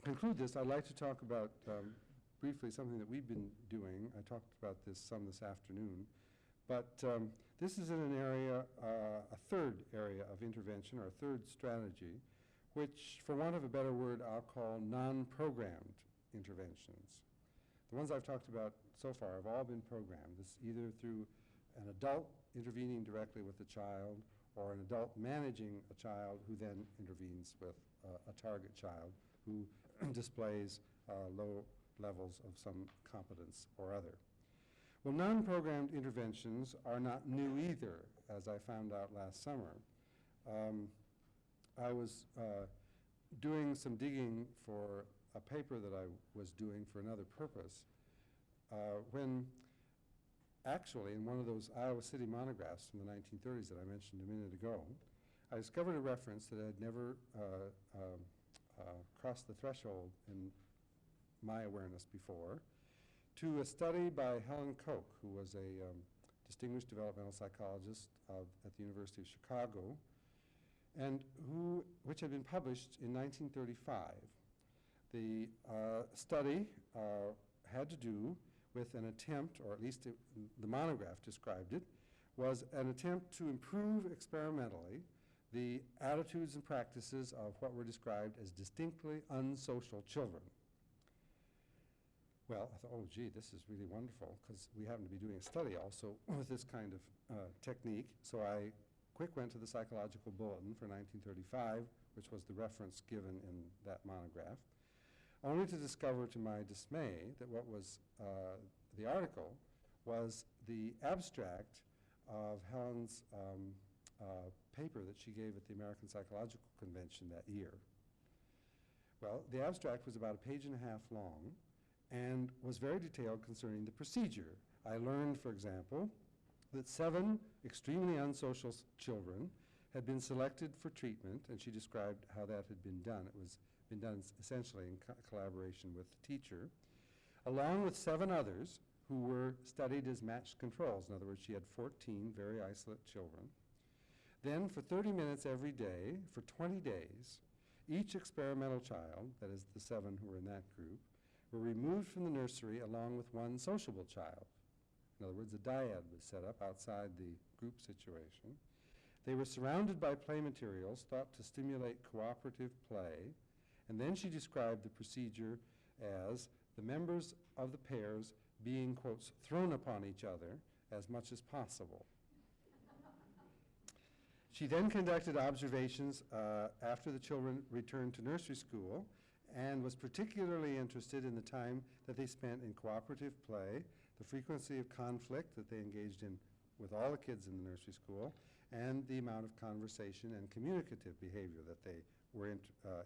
conclude this, I'd like to talk about briefly something that we've been doing. I talked about this some this afternoon, but this is in an area, a third area of intervention, or a third strategy, which, for want of a better word, I'll call non-programmed interventions. The ones I've talked about so far have all been programmed. This either through an adult intervening directly with the child, or an adult managing a child who then intervenes with a target child who displays low levels of some competence or other. Well, non-programmed interventions are not new either, as I found out last summer. I was doing some digging for a paper that I was doing for another purpose when actually in one of those Iowa City monographs from the 1930s that I mentioned a minute ago, I discovered a reference that had never crossed the threshold in my awareness before, to a study by Helen Koch, who was a distinguished developmental psychologist at the University of Chicago, and which had been published in 1935. The study had to do with an attempt, or at least the monograph described it, was an attempt to improve experimentally the attitudes and practices of what were described as distinctly unsocial children. Well, I thought, oh gee, this is really wonderful, because we happen to be doing a study also with this kind of technique. So I quick went to the Psychological Bulletin for 1935, which was the reference given in that monograph, only to discover to my dismay that what was the article was the abstract of Helen's paper that she gave at the American Psychological Convention that year. Well, the abstract was about 1.5 pages long and was very detailed concerning the procedure. I learned, for example, that 7 extremely unsocial children had been selected for treatment, and she described how that had been done. It was been done essentially in collaboration with the teacher, along with 7 others who were studied as matched controls. In other words, she had 14 very isolate children. Then for 30 minutes every day, for 20 days, each experimental child, that is the 7 who were in that group, were removed from the nursery along with 1 sociable child. In other words, a dyad was set up outside the group situation. They were surrounded by play materials thought to stimulate cooperative play, and then she described the procedure as the members of the pairs being, quotes, thrown upon each other as much as possible. She then conducted observations after the children returned to nursery school, and was particularly interested in the time that they spent in cooperative play, the frequency of conflict that they engaged in with all the kids in the nursery school, and the amount of conversation and communicative behavior that they were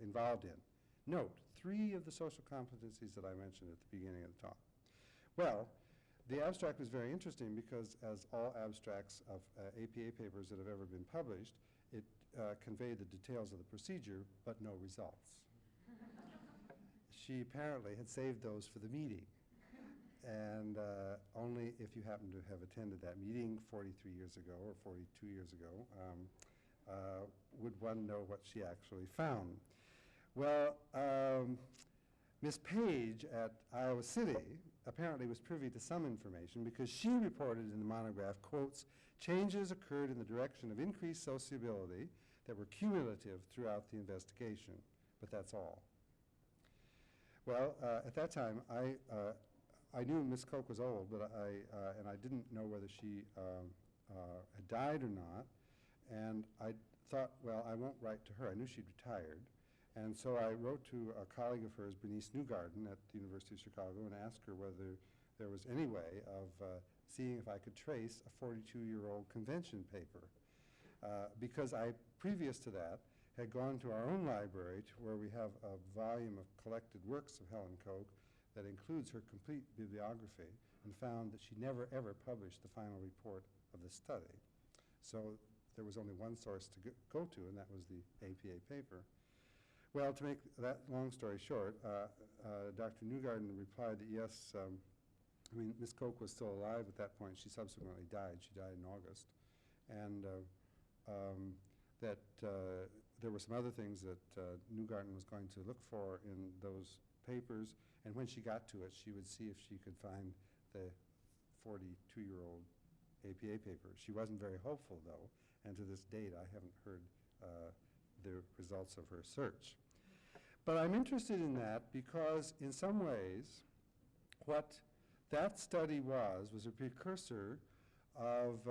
involved in. Note, 3 of the social competencies that I mentioned at the beginning of the talk. Well, the abstract was very interesting because, as all abstracts of APA papers that have ever been published, it conveyed the details of the procedure, but no results. She apparently had saved those for the meeting. and only if you happen to have attended that meeting 43 years ago or 42 years ago would one know what she actually found. Well, Miss Page at Iowa City apparently was privy to some information because she reported in the monograph, quotes, changes occurred in the direction of increased sociability that were cumulative throughout the investigation, but that's all. Well, at that time, I knew Miss Koch was old, but and I didn't know whether she had died or not, and I thought, well, I won't write to her. I knew she'd retired. And so I wrote to a colleague of hers, Bernice Newgarden at the University of Chicago, and asked her whether there was any way of seeing if I could trace a 42-year-old convention paper. Because I, previous to that, had gone to our own library to where we have a volume of collected works of Helen Koch that includes her complete bibliography, and found that she never ever published the final report of the study. So there was only one source to go to, and that was the APA paper. Well, to make that long story short, Dr. Newgarden replied that yes, I mean, Ms. Koch was still alive at that point. She subsequently died. She died in August. And that there were some other things that Newgarden was going to look for in those papers, and when she got to it, she would see if she could find the 42-year-old APA paper. She wasn't very hopeful, though, and to this date, I haven't heard the results of her search. But I'm interested in that because in some ways what that study was a precursor of,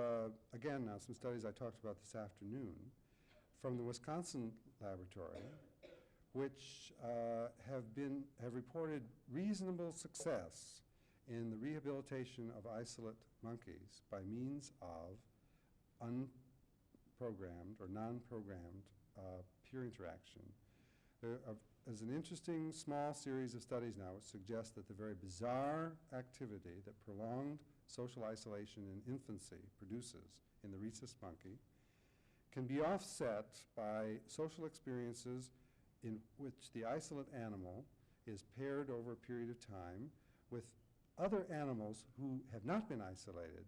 again, now some studies I talked about this afternoon from the Wisconsin laboratory, which have reported reasonable success in the rehabilitation of isolate monkeys by means of unprogrammed or non-programmed peer interaction. There's an interesting small series of studies now which suggest that the very bizarre activity that prolonged social isolation in infancy produces in the rhesus monkey can be offset by social experiences in which the isolate animal is paired over a period of time with other animals who have not been isolated,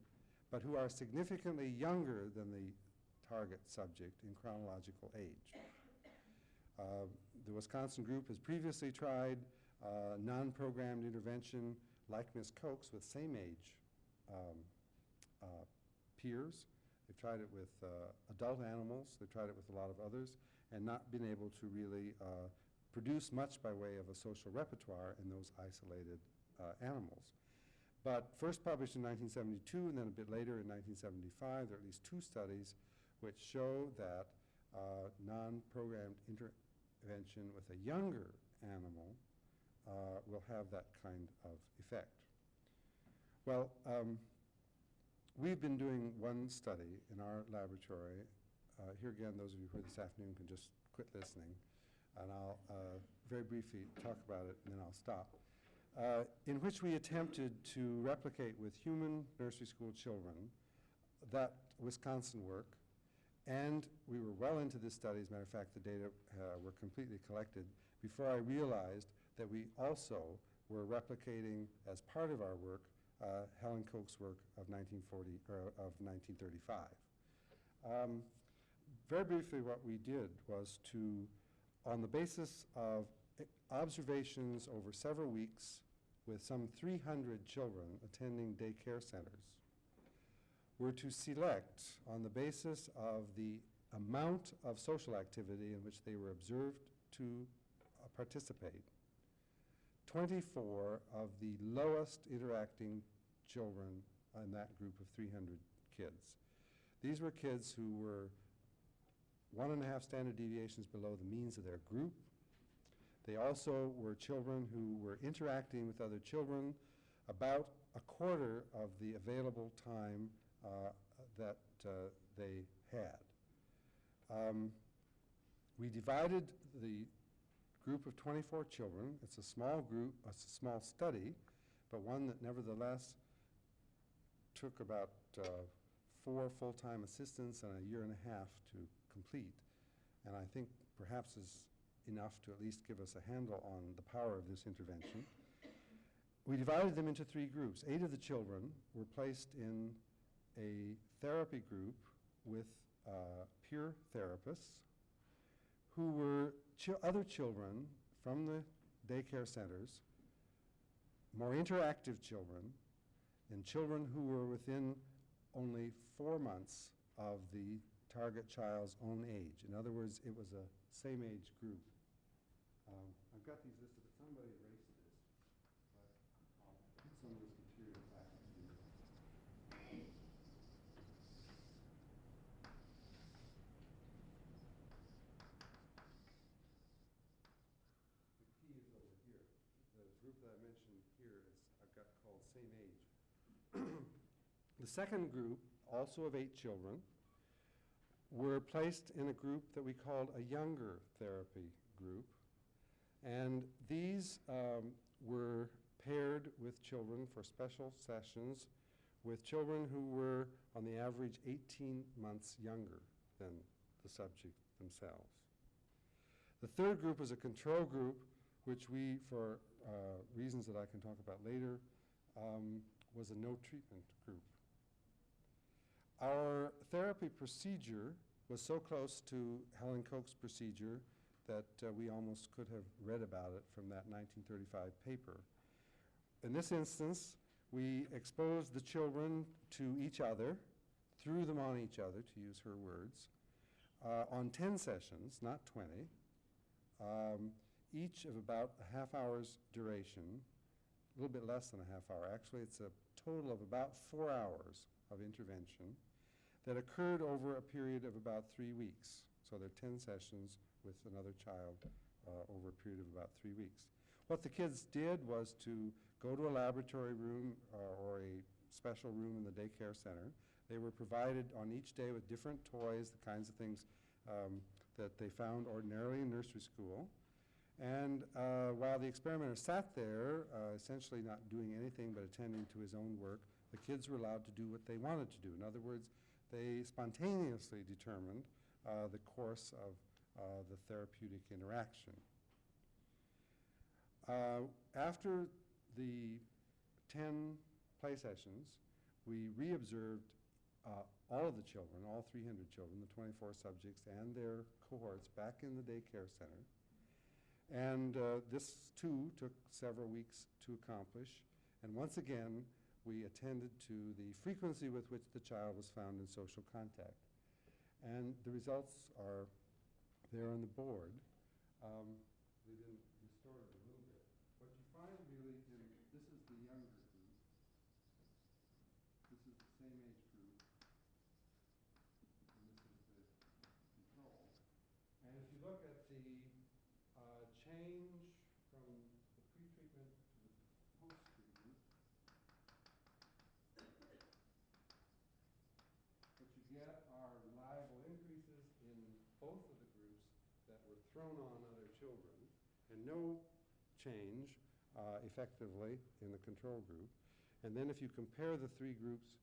but who are significantly younger than the target subject in chronological age. The Wisconsin group has previously tried non-programmed intervention like Ms. Koch's with same-age peers. They've tried it with adult animals. They've tried it with a lot of others and not been able to really produce much by way of a social repertoire in those isolated animals. But first published in 1972 and then a bit later in 1975, there are at least two studies which show that non-programmed intervention with a younger animal will have that kind of effect. Well, we've been doing one study in our laboratory. Here again, those of you who are here this afternoon can just quit listening, and I'll very briefly talk about it, and then I'll stop, in which we attempted to replicate with human nursery school children that Wisconsin work. And we were well into this study. As a matter of fact, the data were completely collected before I realized that we also were replicating, as part of our work, Helen Koch's work of 1935. Very briefly, what we did was to, on the basis of observations over several weeks with some 300 children attending daycare centers, were to select, on the basis of the amount of social activity in which they were observed to participate, 24 of the lowest interacting children in that group of 300 kids. These were kids who were 1.5 standard deviations below the means of their group. They also were children who were interacting with other children about a quarter of the available time that they had. We divided the group of 24 children. It's a small group, it's a small study, but one that nevertheless took about 4 full-time assistants and a year and a half to complete, and I think perhaps is enough to at least give us a handle on the power of this intervention. We divided them into 3 groups. 8 of the children were placed in a therapy group with peer therapists who were other children from the daycare centers, more interactive children, and children who were within only 4 months of the target child's own age. In other words, it was a same age group. I've got these listed, but somebody erased this, but I'll put some of this material back to you. The key is over here. The group that I mentioned here is I've got called same age. The second group, also of 8 children, were placed in a group that we called a younger therapy group. And these were paired with children for special sessions with children who were, on the average, 18 months younger than the subject themselves. The third group was a control group, which we, for reasons that I can talk about later, was a no treatment group. Our therapy procedure was so close to Helen Koch's procedure that we almost could have read about it from that 1935 paper. In this instance, we exposed the children to each other, threw them on each other, to use her words, on 10 sessions, not 20, each of about a half hour's duration, a little bit less than a half hour. Actually, it's a total of about 4 hours of intervention that occurred over a period of about 3 weeks. So there are 10 sessions with another child over a period of about 3 weeks. What the kids did was to go to a laboratory room or a special room in the daycare center. They were provided on each day with different toys, the kinds of things that they found ordinarily in nursery school. And while the experimenter sat there, essentially not doing anything but attending to his own work, the kids were allowed to do what they wanted to do. In other words, they spontaneously determined the course of the therapeutic interaction. After the 10 play sessions, we reobserved all of the children, all 300 children, the 24 subjects and their cohorts back in the daycare center. And this, too, took several weeks to accomplish. And once again, we attended to the frequency with which the child was found in social contact. And the results are there on the board. They've been restored a little bit. What you find really in, this is the younger group. This is the same age group. And this is the control. And if you look at the change from the pre-treatment to the post-treatment, what you get are reliable increases in both of the groups that were thrown on other children, and no change effectively in the control group. And then if you compare the 3 groups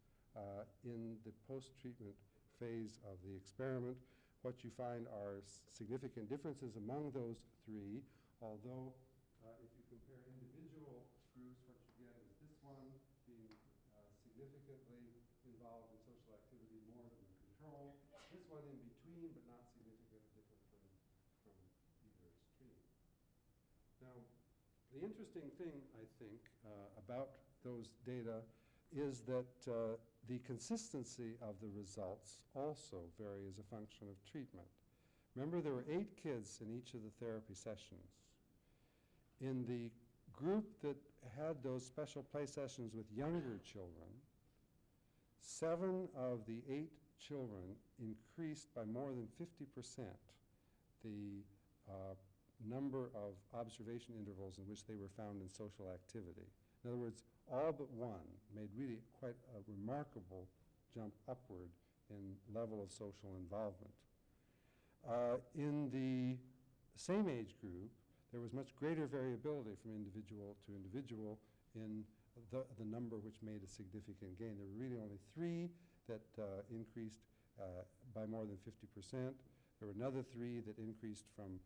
in the post-treatment phase of the experiment, what you find are significant differences among those 3, although if you compare individual groups, what you get is this one being significantly involved in social activity more than the control, this one in between but not significantly different from either extreme. Now, the interesting thing, I think, about those data is that the consistency of the results also vary as a function of treatment. Remember, there were 8 kids in each of the therapy sessions. In the group that had those special play sessions with younger children, 7 of the 8 children increased by more than 50% the number of observation intervals in which they were found in social activity. In other words, all but 1 made really quite a remarkable jump upward in level of social involvement. In the same age group, there was much greater variability from individual to individual in the number which made a significant gain. There were really only 3 that increased by more than 50%. There were another 3 that increased from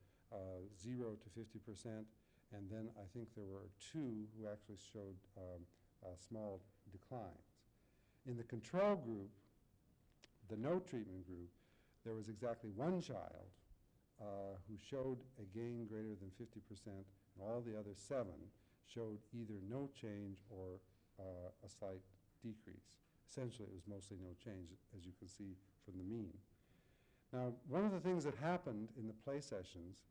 0 to 50%, And then I think there were 2 who actually showed small declines. In the control group, the no treatment group, there was exactly 1 child who showed a gain greater than 50%, and all the other 7 showed either no change or a slight decrease. Essentially, it was mostly no change, as you can see from the mean. Now, one of the things that happened in the play sessions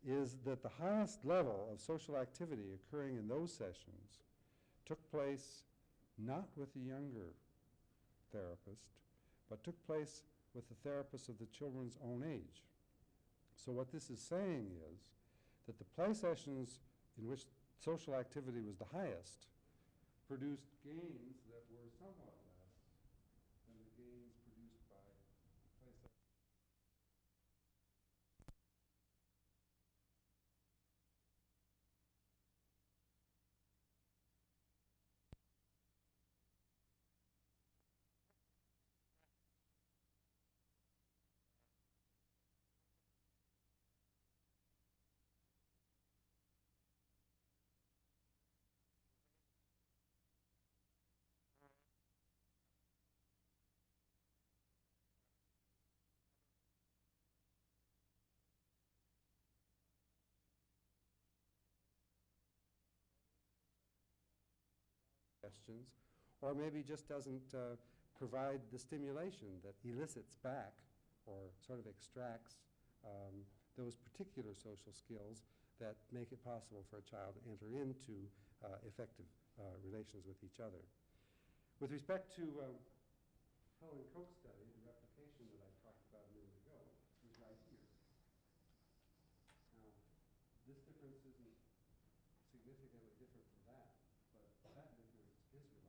is that the highest level of social activity occurring in those sessions took place not with the younger therapist, but took place with the therapist of the children's own age. So what this is saying is that the play sessions in which social activity was the highest produced gains that were somewhat less than the gains produced by play sessions. Questions, or maybe just doesn't provide the stimulation that elicits back or sort of extracts those particular social skills that make it possible for a child to enter into effective relations with each other. With respect to Helen Koch's study, the replication that I talked about a minute ago is right here. Now, this difference isn't significantly different from that, but that difference is related.